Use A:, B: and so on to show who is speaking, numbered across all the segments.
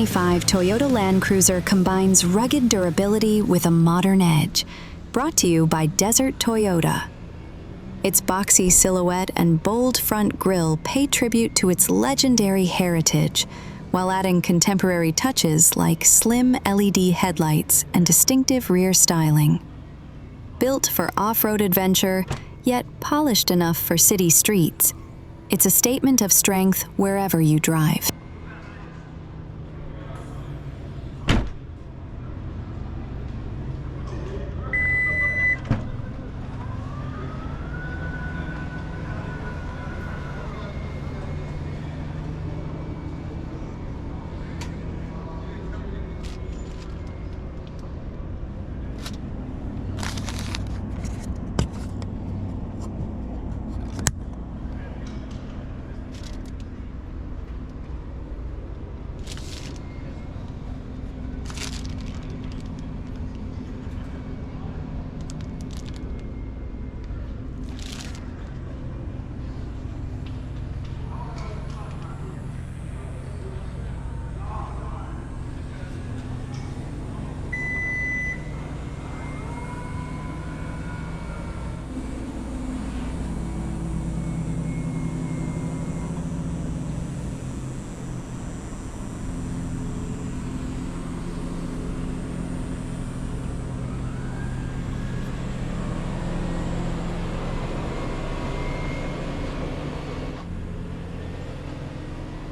A: 2025 Toyota Land Cruiser combines rugged durability with a modern edge. Brought to you by Desert Toyota. Its boxy silhouette and bold front grille pay tribute to its legendary heritage, while adding contemporary touches like slim LED headlights and distinctive rear styling. Built for off-road adventure, yet polished enough for city streets, it's a statement of strength wherever you drive.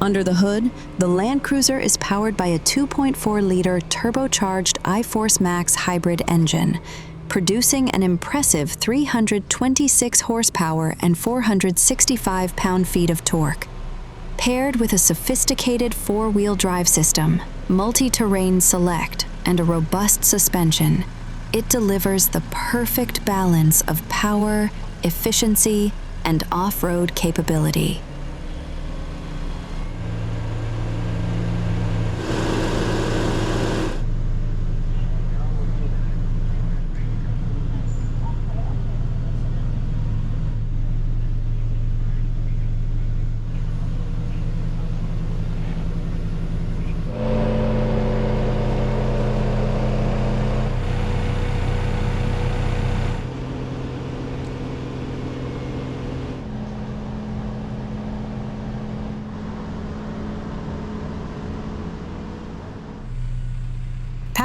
A: Under the hood, the Land Cruiser is powered by a 2.4-liter turbocharged iForce Max hybrid engine, producing an impressive 326 horsepower and 465 pound-feet of torque. Paired with a sophisticated four-wheel drive system, multi-terrain select, and a robust suspension, it delivers the perfect balance of power, efficiency, and off-road capability.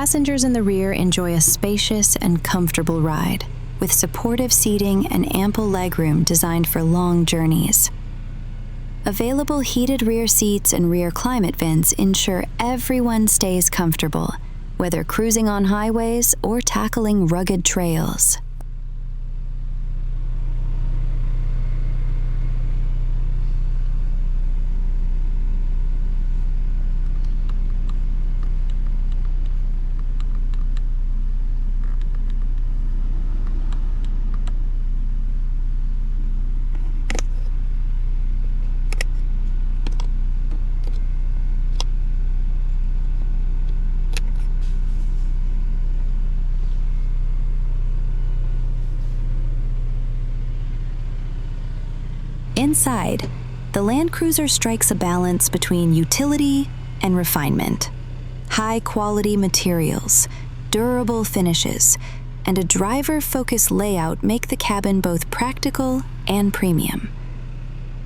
A: Passengers in the rear enjoy a spacious and comfortable ride, with supportive seating and ample legroom designed for long journeys. Available heated rear seats and rear climate vents ensure everyone stays comfortable, whether cruising on highways or tackling rugged trails. Inside, the Land Cruiser strikes a balance between utility and refinement. High-quality materials, durable finishes, and a driver-focused layout make the cabin both practical and premium.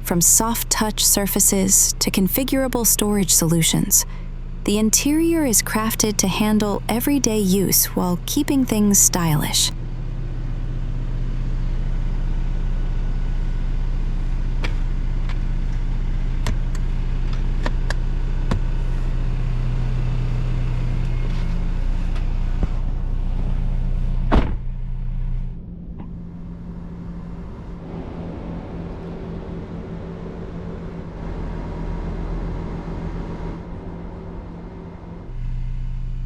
A: From soft-touch surfaces to configurable storage solutions, the interior is crafted to handle everyday use while keeping things stylish.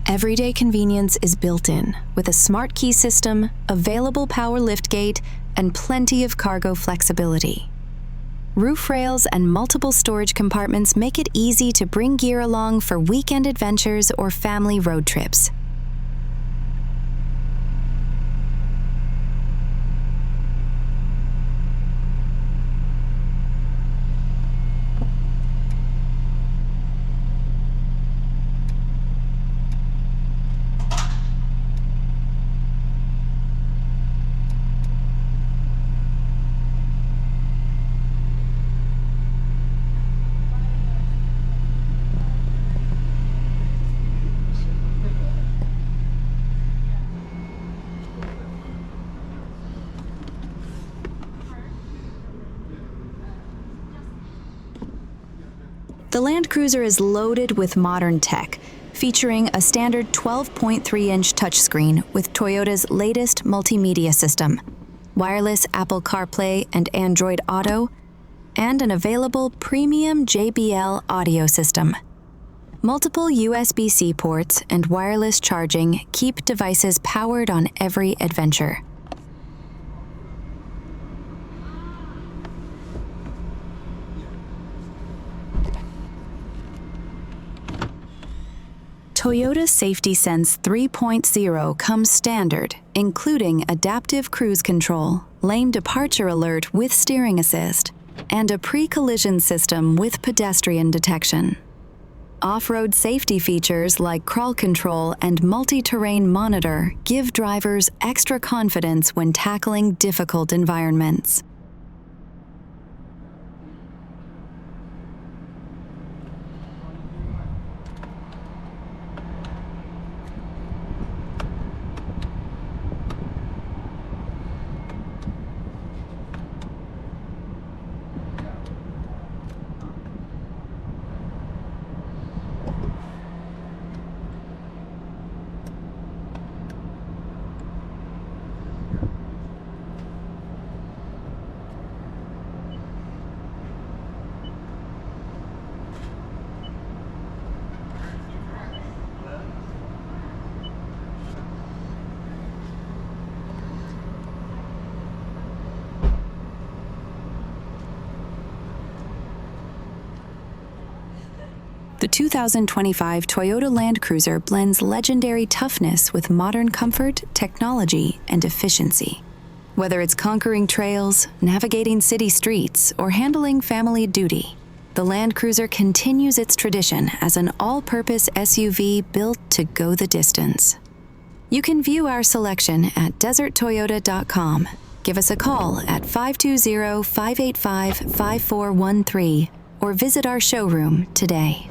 A: Everyday convenience is built in, with a smart key system, available power liftgate, and plenty of cargo flexibility. Roof rails and multiple storage compartments make it easy to bring gear along for weekend adventures or family road trips. The Land Cruiser is loaded with modern tech, featuring a standard 12.3-inch touchscreen with Toyota's latest multimedia system, wireless Apple CarPlay and Android Auto, and an available premium JBL audio system. Multiple USB-C ports and wireless charging keep devices powered on every adventure. Toyota Safety Sense 3.0 comes standard, including adaptive cruise control, lane departure alert with steering assist, and a pre-collision system with pedestrian detection. Off-road safety features like crawl control and multi-terrain monitor give drivers extra confidence when tackling difficult environments. The 2025 Toyota Land Cruiser blends legendary toughness with modern comfort, technology, and efficiency. Whether it's conquering trails, navigating city streets, or handling family duty, the Land Cruiser continues its tradition as an all-purpose SUV built to go the distance. You can view our selection at deserttoyota.com. Give us a call at 520-585-5413 or visit our showroom today.